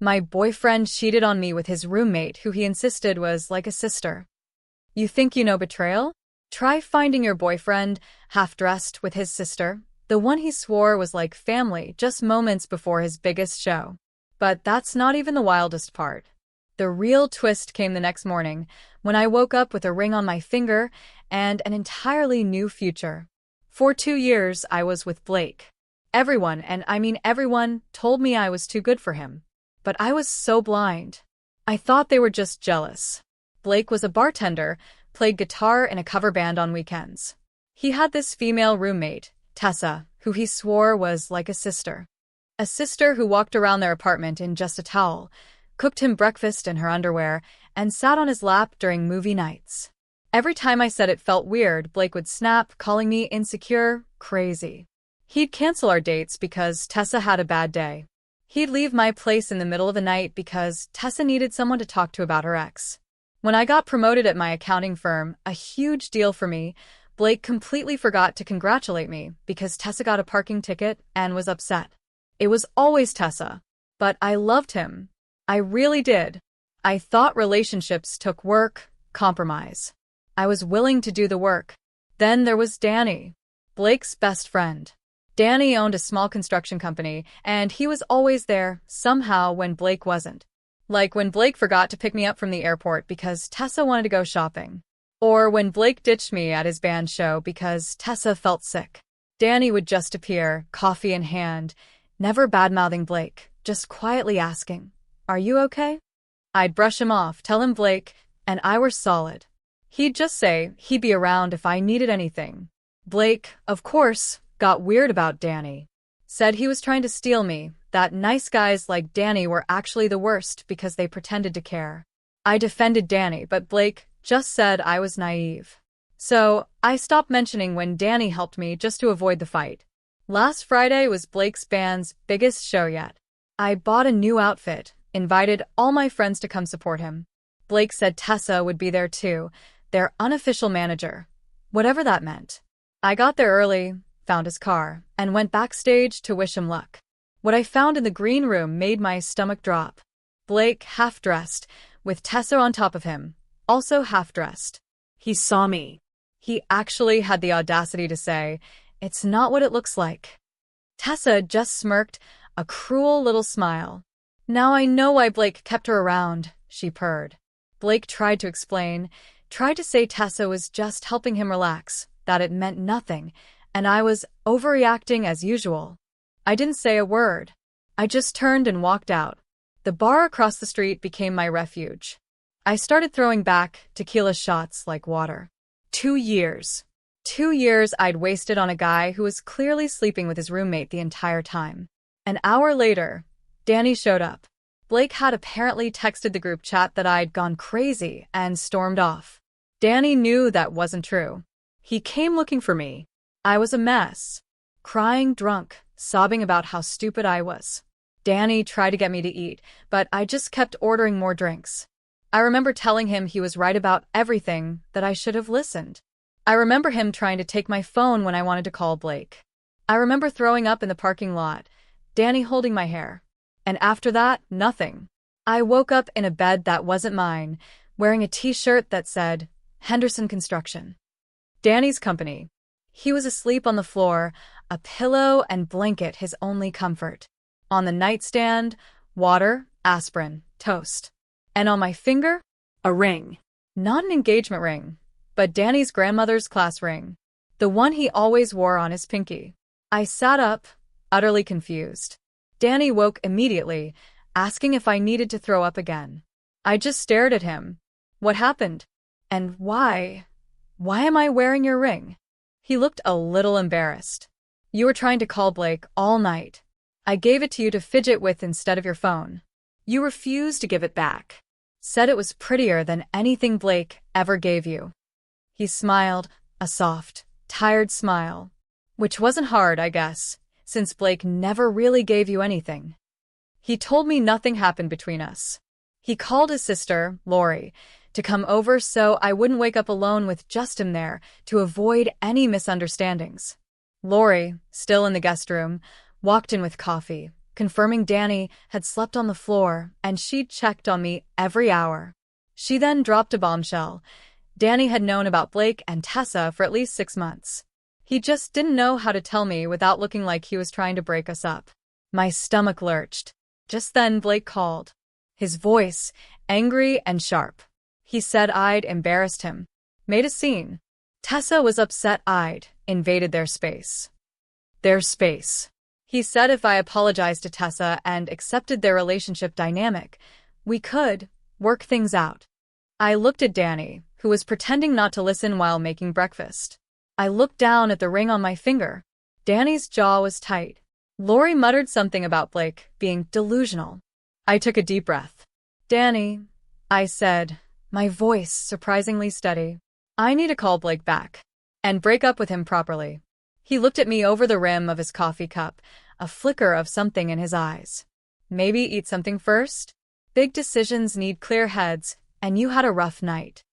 My boyfriend cheated on me with his roommate, who he insisted was like a sister. You think you know betrayal? Try finding your boyfriend, half-dressed with his sister, the one he swore was like family just moments before his biggest show. But that's not even the wildest part. The real twist came the next morning, when I woke up with a ring on my finger and an entirely new future. For 2 years, I was with Blake. Everyone, and I mean everyone, told me I was too good for him. But I was so blind. I thought they were just jealous. Blake was a bartender, played guitar in a cover band on weekends. He had this female roommate, Tessa, who he swore was like a sister. A sister who walked around their apartment in just a towel, cooked him breakfast in her underwear, and sat on his lap during movie nights. Every time I said it felt weird, Blake would snap, calling me insecure, crazy. He'd cancel our dates because Tessa had a bad day. He'd leave my place in the middle of the night because Tessa needed someone to talk to about her ex. When I got promoted at my accounting firm, a huge deal for me, Blake completely forgot to congratulate me because Tessa got a parking ticket and was upset. It was always Tessa. But I loved him. I really did. I thought relationships took work, compromise. I was willing to do the work. Then there was Danny, Blake's best friend. Danny owned a small construction company, and he was always there, somehow, when Blake wasn't. Like when Blake forgot to pick me up from the airport because Tessa wanted to go shopping. Or when Blake ditched me at his band show because Tessa felt sick. Danny would just appear, coffee in hand, never bad-mouthing Blake, just quietly asking, "Are you okay?" I'd brush him off, tell him Blake and I were solid. He'd just say he'd be around if I needed anything. Blake, of course, got weird about Danny. Said he was trying to steal me, that nice guys like Danny were actually the worst because they pretended to care. I defended Danny, but Blake just said I was naive. So, I stopped mentioning when Danny helped me just to avoid the fight. Last Friday was Blake's band's biggest show yet. I bought a new outfit, invited all my friends to come support him. Blake said Tessa would be there too, their unofficial manager, whatever that meant. I got there early, found his car, and went backstage to wish him luck. What I found in the green room made my stomach drop. Blake, half-dressed, with Tessa on top of him, also half-dressed. He saw me. He actually had the audacity to say, "It's not what it looks like." Tessa just smirked, a cruel little smile. "Now I know why Blake kept her around," she purred. Blake tried to explain, tried to say Tessa was just helping him relax, that it meant nothing, and I was overreacting as usual. I didn't say a word. I just turned and walked out. The bar across the street became my refuge. I started throwing back tequila shots like water. 2 years. 2 years I'd wasted on a guy who was clearly sleeping with his roommate the entire time. An hour later, Danny showed up. Blake had apparently texted the group chat that I'd gone crazy and stormed off. Danny knew that wasn't true. He came looking for me. I was a mess. Crying, drunk, sobbing about how stupid I was. Danny tried to get me to eat, but I just kept ordering more drinks. I remember telling him he was right about everything, that I should have listened. I remember him trying to take my phone when I wanted to call Blake. I remember throwing up in the parking lot, Danny holding my hair. And after that, nothing. I woke up in a bed that wasn't mine, wearing a t-shirt that said, Henderson Construction. Danny's company. He was asleep on the floor, a pillow and blanket his only comfort. On the nightstand, water, aspirin, toast. And on my finger, a ring. Not an engagement ring, but Danny's grandmother's class ring. The one he always wore on his pinky. I sat up, utterly confused. Danny woke immediately, asking if I needed to throw up again. I just stared at him. What happened? And why? Why am I wearing your ring? He looked a little embarrassed. You were trying to call Blake all night. I gave it to you to fidget with instead of your phone. You refused to give it back. Said it was prettier than anything Blake ever gave you. He smiled, a soft, tired smile. Which wasn't hard, I guess, since Blake never really gave you anything. He told me nothing happened between us. He called his sister, Lori, to come over so I wouldn't wake up alone with just him there to avoid any misunderstandings. Lori, still in the guest room, walked in with coffee, confirming Danny had slept on the floor and she'd checked on me every hour. She then dropped a bombshell. Danny had known about Blake and Tessa for at least 6 months. He just didn't know how to tell me without looking like he was trying to break us up. My stomach lurched. Just then Blake called. His voice, angry and sharp. He said I'd embarrassed him. Made a scene. Tessa was upset I'd invaded their space. Their space. He said if I apologized to Tessa and accepted their relationship dynamic, we could work things out. I looked at Danny, who was pretending not to listen while making breakfast. I looked down at the ring on my finger. Danny's jaw was tight. Lori muttered something about Blake being delusional. I took a deep breath. Danny, I said, my voice surprisingly steady. I need to call Blake back and break up with him properly. He looked at me over the rim of his coffee cup, a flicker of something in his eyes. Maybe eat something first? Big decisions need clear heads, and you had a rough night.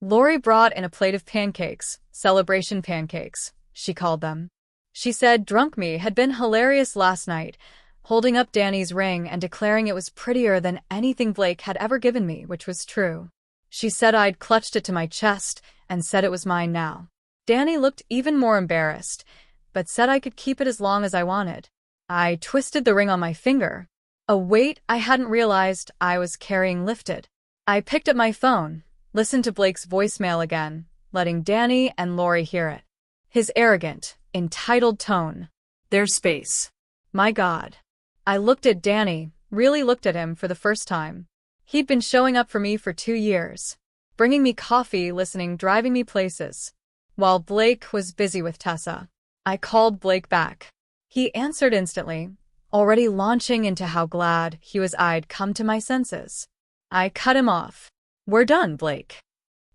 Lori brought in a plate of pancakes, celebration pancakes, she called them. She said drunk me had been hilarious last night, holding up Danny's ring and declaring it was prettier than anything Blake had ever given me, which was true. She said I'd clutched it to my chest and said it was mine now. Danny looked even more embarrassed, but said I could keep it as long as I wanted. I twisted the ring on my finger. A weight I hadn't realized I was carrying lifted. I picked up my phone, listened to Blake's voicemail again, letting Danny and Lori hear it. His arrogant, entitled tone. Their space. My God. I looked at Danny, really looked at him for the first time. He'd been showing up for me for 2 years. Bringing me coffee, listening, driving me places. While Blake was busy with Tessa. I called Blake back. He answered instantly, already launching into how glad he was I'd come to my senses. I cut him off. We're done, Blake.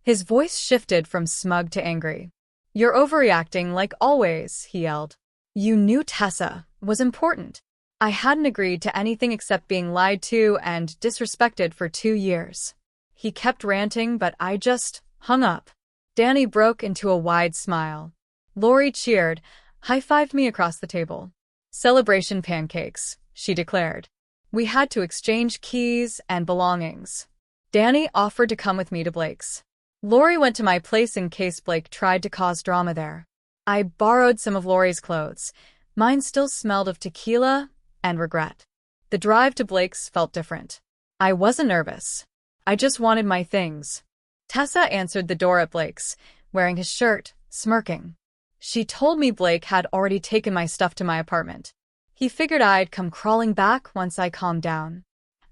His voice shifted from smug to angry. You're overreacting like always, he yelled. You knew Tessa was important. I hadn't agreed to anything except being lied to and disrespected for 2 years. He kept ranting, but I just hung up. Danny broke into a wide smile. Lori cheered, high-fived me across the table. Celebration pancakes, she declared. We had to exchange keys and belongings. Danny offered to come with me to Blake's. Lori went to my place in case Blake tried to cause drama there. I borrowed some of Lori's clothes. Mine still smelled of tequila and regret. The drive to Blake's felt different. I wasn't nervous. I just wanted my things. Tessa answered the door at Blake's, wearing his shirt, smirking. She told me Blake had already taken my stuff to my apartment. He figured I'd come crawling back once I calmed down.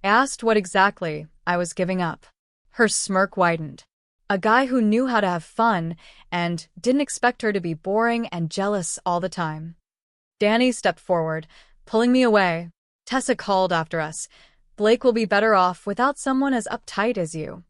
I asked what exactly I was giving up. Her smirk widened. A guy who knew how to have fun and didn't expect her to be boring and jealous all the time. Danny stepped forward, pulling me away. Tessa called after us. Blake will be better off without someone as uptight as you.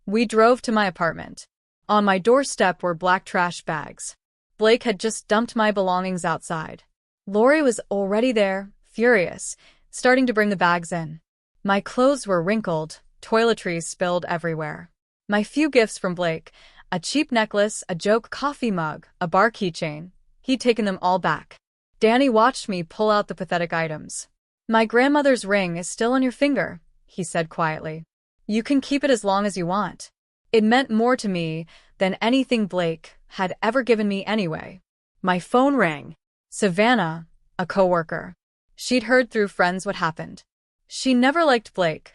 We drove to my apartment. On my doorstep were black trash bags. Blake had just dumped my belongings outside. Lori was already there, furious, starting to bring the bags in. My clothes were wrinkled, toiletries spilled everywhere. My few gifts from Blake, a cheap necklace, a joke coffee mug, a bar keychain, he'd taken them all back. Danny watched me pull out the pathetic items. My grandmother's ring is still on your finger, he said quietly. You can keep it as long as you want. It meant more to me than anything Blake had ever given me anyway. My phone rang. Savannah, a coworker. She'd heard through friends what happened. She never liked Blake,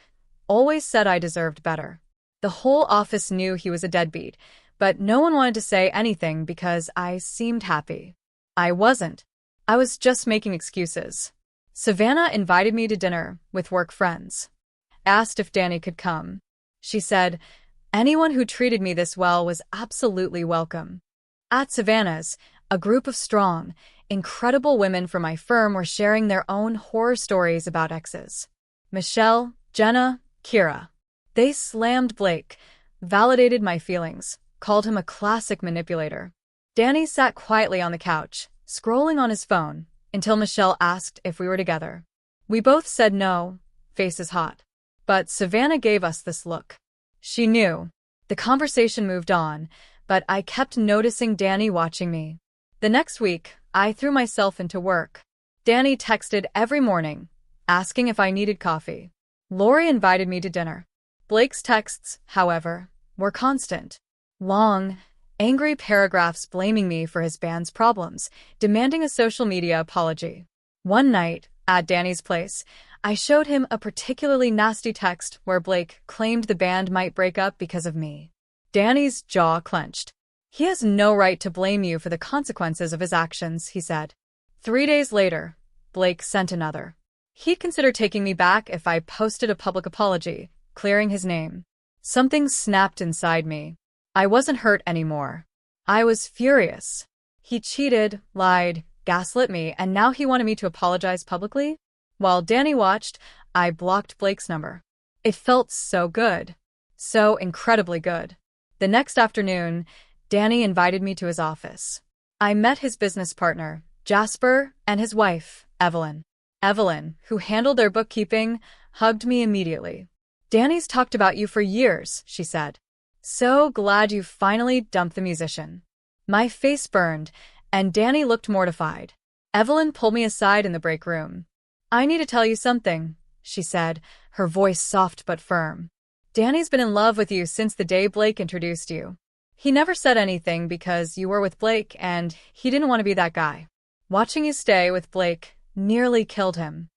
always said I deserved better. The whole office knew he was a deadbeat, but no one wanted to say anything because I seemed happy. I wasn't. I was just making excuses. Savannah invited me to dinner with work friends. Asked if Danny could come. She said, anyone who treated me this well was absolutely welcome. At Savannah's, a group of strong, incredible women from my firm were sharing their own horror stories about exes. Michelle, Jenna, Kira. They slammed Blake, validated my feelings, called him a classic manipulator. Danny sat quietly on the couch, scrolling on his phone, until Michelle asked if we were together. We both said no, faces hot. But Savannah gave us this look. She knew. The conversation moved on, but I kept noticing Danny watching me. The next week, I threw myself into work. Danny texted every morning, asking if I needed coffee. Lori invited me to dinner. Blake's texts, however, were constant. Long, angry paragraphs blaming me for his band's problems, demanding a social media apology. One night, at Danny's place, I showed him a particularly nasty text where Blake claimed the band might break up because of me. Danny's jaw clenched. He has no right to blame you for the consequences of his actions, he said. 3 days later, Blake sent another. He'd consider taking me back if I posted a public apology, clearing his name. Something snapped inside me. I wasn't hurt anymore. I was furious. He cheated, lied, gaslit me, and now he wanted me to apologize publicly? While Danny watched, I blocked Blake's number. It felt so good. So incredibly good. The next afternoon, Danny invited me to his office. I met his business partner, Jasper, and his wife, Evelyn. Evelyn, who handled their bookkeeping, hugged me immediately. Danny's talked about you for years, she said. So glad you finally dumped the musician. My face burned, and Danny looked mortified. Evelyn pulled me aside in the break room. I need to tell you something, she said, her voice soft but firm. Danny's been in love with you since the day Blake introduced you. He never said anything because you were with Blake and he didn't want to be that guy. Watching you stay with Blake nearly killed him.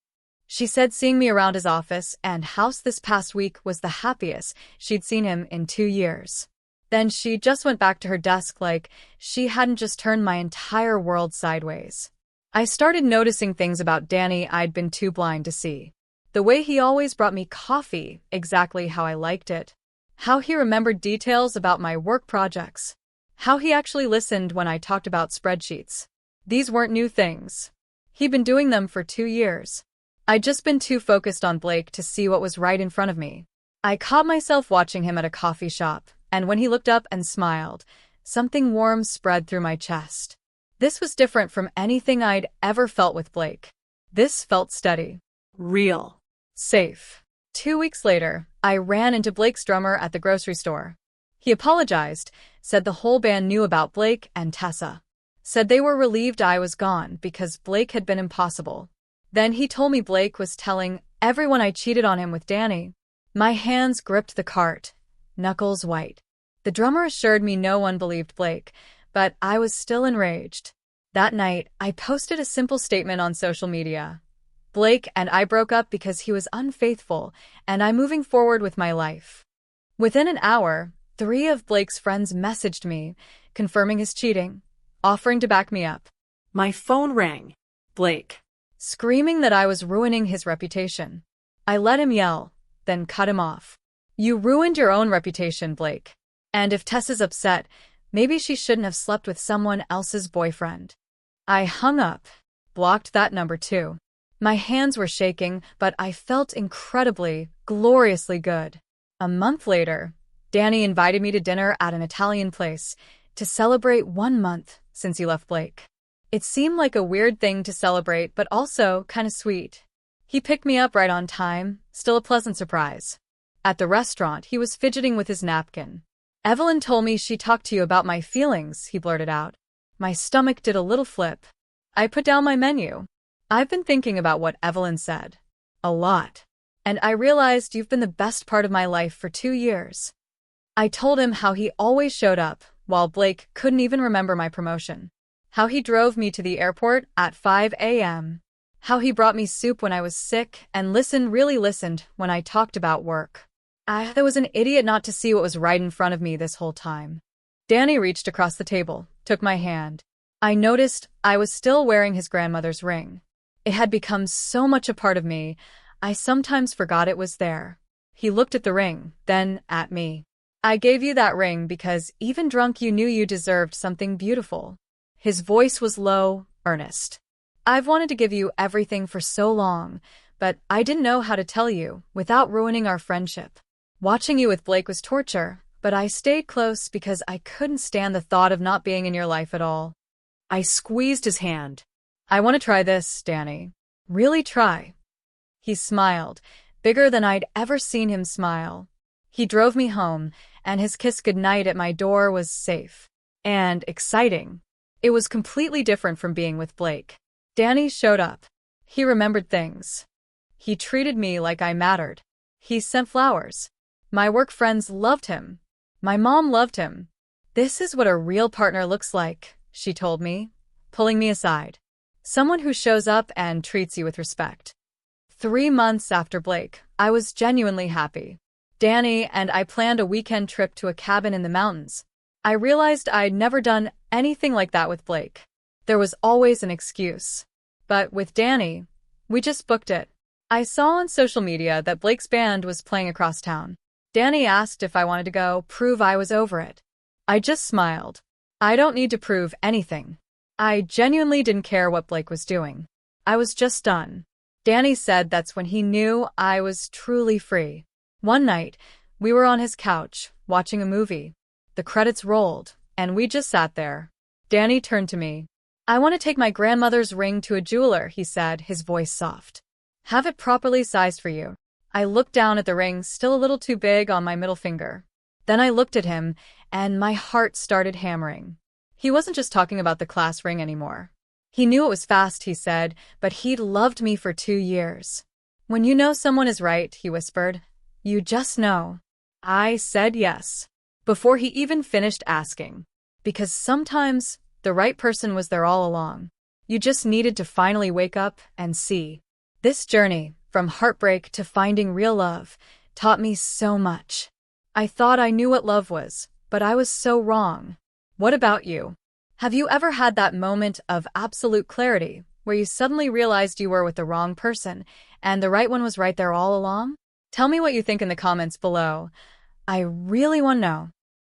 She said seeing me around his office and house this past week was the happiest she'd seen him in 2 years. Then she just went back to her desk like she hadn't just turned my entire world sideways. I started noticing things about Danny I'd been too blind to see. The way he always brought me coffee, exactly how I liked it. How he remembered details about my work projects. How he actually listened when I talked about spreadsheets. These weren't new things. He'd been doing them for 2 years. I'd just been too focused on Blake to see what was right in front of me. I caught myself watching him at a coffee shop, and when he looked up and smiled, something warm spread through my chest. This was different from anything I'd ever felt with Blake. This felt steady. Real. Safe. 2 weeks later, I ran into Blake's drummer at the grocery store. He apologized, said the whole band knew about Blake and Tessa. Said they were relieved I was gone because Blake had been impossible. Then he told me Blake was telling everyone I cheated on him with Danny. My hands gripped the cart, knuckles white. The drummer assured me no one believed Blake, but I was still enraged. That night, I posted a simple statement on social media. Blake and I broke up because he was unfaithful, and I'm moving forward with my life. Within an hour, 3 of Blake's friends messaged me, confirming his cheating, offering to back me up. My phone rang. Blake. Screaming that I was ruining his reputation. I let him yell, then cut him off. You ruined your own reputation, Blake. And if Tess is upset, maybe she shouldn't have slept with someone else's boyfriend. I hung up, blocked that number too. My hands were shaking, but I felt incredibly, gloriously good. A month later, Danny invited me to dinner at an Italian place to celebrate 1 month since he left Blake. It seemed like a weird thing to celebrate, but also kind of sweet. He picked me up right on time, still a pleasant surprise. At the restaurant, he was fidgeting with his napkin. Evelyn told me she talked to you about my feelings, he blurted out. My stomach did a little flip. I put down my menu. I've been thinking about what Evelyn said. A lot. And I realized you've been the best part of my life for 2 years. I told him how he always showed up, while Blake couldn't even remember my promotion. How he drove me to the airport at 5 a.m. How he brought me soup when I was sick and really listened when I talked about work. I was an idiot not to see what was right in front of me this whole time. Danny reached across the table, took my hand. I noticed I was still wearing his grandmother's ring. It had become so much a part of me, I sometimes forgot it was there. He looked at the ring, then at me. I gave you that ring because even drunk you knew you deserved something beautiful. His voice was low, earnest. I've wanted to give you everything for so long, but I didn't know how to tell you without ruining our friendship. Watching you with Blake was torture, but I stayed close because I couldn't stand the thought of not being in your life at all. I squeezed his hand. I want to try this, Danny. Really try. He smiled, bigger than I'd ever seen him smile. He drove me home, and his kiss goodnight at my door was safe. And exciting. It was completely different from being with Blake. Danny showed up. He remembered things. He treated me like I mattered. He sent flowers. My work friends loved him. My mom loved him. This is what a real partner looks like, she told me, pulling me aside. Someone who shows up and treats you with respect. 3 months after Blake, I was genuinely happy. Danny and I planned a weekend trip to a cabin in the mountains. I realized I'd never done anything like that with Blake. There was always an excuse. But with Danny, we just booked it. I saw on social media that Blake's band was playing across town. Danny asked if I wanted to go prove I was over it. I just smiled. I don't need to prove anything. I genuinely didn't care what Blake was doing. I was just done. Danny said that's when he knew I was truly free. One night, we were on his couch, watching a movie. The credits rolled, and we just sat there. Danny turned to me. "I want to take my grandmother's ring to a jeweler," he said, his voice soft. "Have it properly sized for you." I looked down at the ring, still a little too big on my middle finger. Then I looked at him, and my heart started hammering. He wasn't just talking about the class ring anymore. He knew it was fast, he said, but he'd loved me for 2 years. "When you know someone is right," he whispered, "you just know." I said yes, before he even finished asking. Because sometimes the right person was there all along. You just needed to finally wake up and see. This journey, from heartbreak to finding real love, taught me so much. I thought I knew what love was, but I was so wrong. What about you? Have you ever had that moment of absolute clarity, where you suddenly realized you were with the wrong person, and the right one was right there all along? Tell me what you think in the comments below. I really want to know.